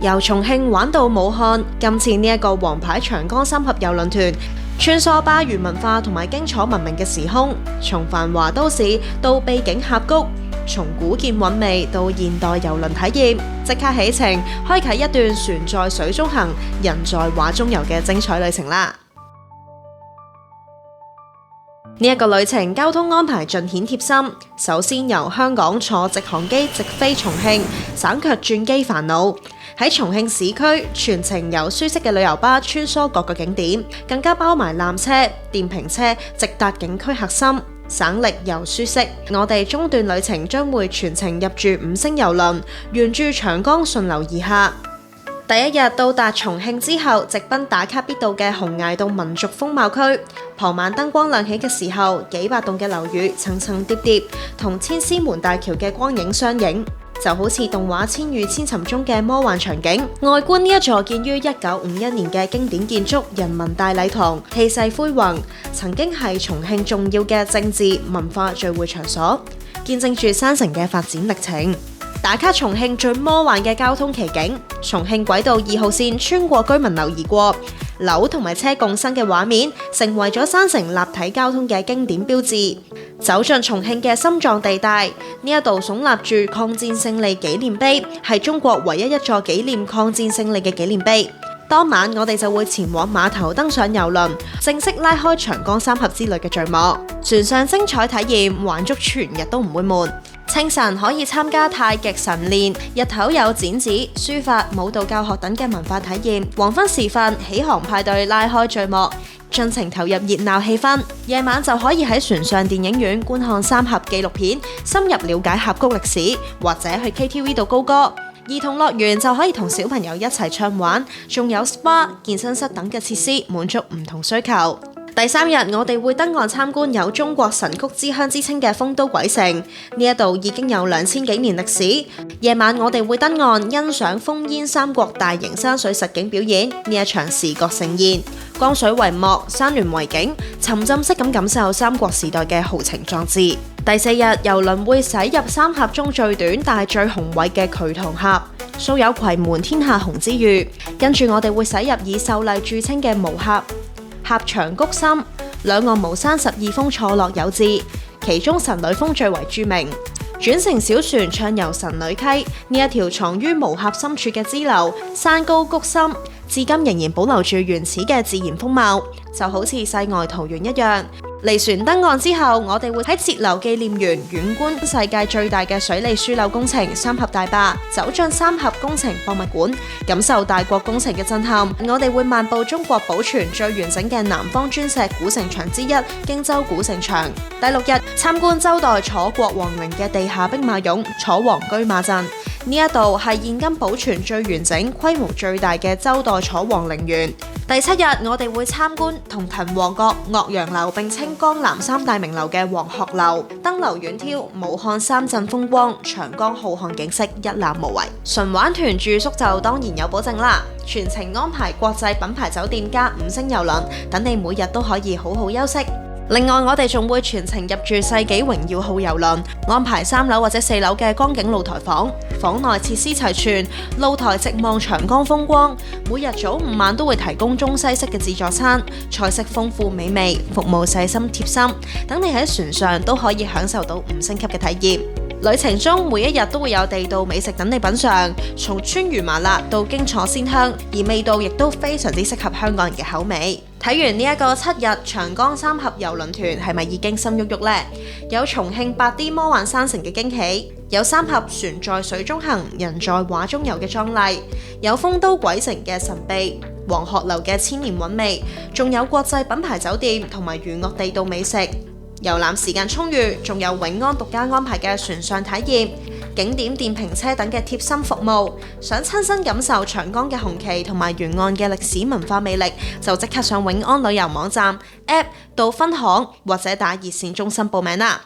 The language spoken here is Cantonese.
由重慶玩到武漢。今次呢一個王牌長江三峽郵輪團，穿梭巴渝文化同埋荊楚文明嘅時空，從繁華都市到秘境峽谷，從古建韻味到現代郵輪體驗，即刻起程，開啟一段船在水中行，人在畫中遊嘅精彩旅程啦！呢一個旅程交通安排盡顯貼心，首先由香港坐直航機直飛重慶，省卻轉機煩惱。喺重慶市區，全程有舒適嘅旅遊巴穿梭各個景點，更加包埋纜車、電瓶車，直達景區核心，省力又舒適。我哋中段旅程將會全程入住5星郵輪，沿住長江順流而下。第一日到達重慶之後，直奔打卡必到嘅洪崖洞民族風貌區。傍晚燈光亮起嘅時候，幾百棟嘅樓宇層層疊疊，同千絲門大橋嘅光影相映，就好似動畫《千與千尋》中嘅魔幻場景。外觀呢一座建於1951年嘅經典建築人民大禮堂，氣勢恢宏，曾經係重慶重要嘅政治文化聚會場所，見證住山城嘅發展歷程。打卡重慶最魔幻嘅交通奇景，重慶軌道2號線穿過居民樓而過，樓同埋車共生嘅畫面，成為咗山城立體交通嘅經典標誌。走進重慶嘅心臟地帶，呢一度聳立住抗戰勝利紀念碑，係中國唯一一座紀念抗戰勝利嘅紀念碑。當晚我哋就會前往碼頭登上郵輪，正式拉開長江三峽之旅嘅序幕。船上精彩體驗，玩足全日都唔會悶。清晨可以參加太極晨練，日頭有剪紙、書法、舞蹈教學等嘅文化體驗。黃昏時分，起航派對拉開序幕，盡情投入熱鬧氣氛。夜晚就可以喺船上電影院觀看三峽紀錄片，深入了解峽谷歷史，或者去 KTV 度高歌。兒童樂園就可以同小朋友一齊暢玩，仲有 SPA、健身室等嘅設施，滿足唔同需求。第3日，我哋會登岸參觀有中國神曲之鄉之稱嘅豐都鬼城，呢一度已經有2000幾年歷史。夜晚我哋會登岸欣賞烽煙三國大型山水實景表演，呢一場視覺盛宴，江水為幕，山巒為景，沉浸式咁感受三國時代嘅豪情壯志。第4日，郵輪會駛入三峽中最短但係最雄偉嘅瞿塘峽，素有葵門天下紅之譽。跟住我哋會駛入以秀麗著稱嘅巫峽。峽長谷深，兩岸巫山12峰錯落有致，其中神女峰最為著名。轉乘小船暢遊神女溪，呢一條藏於巫峽深處嘅支流，山高谷深，至今仍然保留住原始嘅自然風貌，就好似世外桃源一樣。離船登岸之後，我哋會喺節流紀念園遠觀世界最大嘅水利樞紐工程三峽大壩，走進三峽工程博物館，感受大國工程嘅震撼。我哋會漫步中國保存最完整嘅南方磚石古城牆之一荊州古城牆。第6日，參觀周代楚國皇陵嘅地下兵馬俑楚皇居馬陣，呢一度係現今保存最完整、規模最大嘅周代楚皇陵園。第7日，我哋會參觀同滕王閣、岳陽樓並稱江南3大名樓嘅黃鶴樓，登樓遠眺武漢三鎮風光，長江浩瀚景色一覽無遺。純玩團住宿就當然有保證啦，全程安排國際品牌酒店加5星郵輪，等你每日都可以好好休息。另外，我哋仲會全程入住世紀榮耀號郵輪，安排3樓或者4樓嘅江景露台房，房內設施齊全，露台直望長江風光。每日早午晚都會提供中西式嘅自助餐，菜式豐富美味，服務細心貼心，等你喺船上都可以享受到5星級嘅體驗。旅程中每一日都會有地道美食等你品嚐，從川渝麻辣到荊楚鮮香，而味道亦都非常之適合香港人嘅口味。睇完呢一個7日長江三峽郵輪團，係咪已經心喐喐呢？有重慶8D 魔幻山城嘅驚喜，有三峽船在水中行，人在畫中遊嘅壯麗，有豐都鬼城嘅神秘，黃鶴樓嘅千年韻味，仲有國際品牌酒店同埋漁樂地道美食。遊覽時間充裕，仲有永安獨家安排嘅船上體驗、景點電瓶車等嘅貼心服務。想親身感受長江嘅紅旗同埋沿岸嘅歷史文化魅力，就即刻上永安旅遊網站 App 到分行或者打熱線中心報名啦。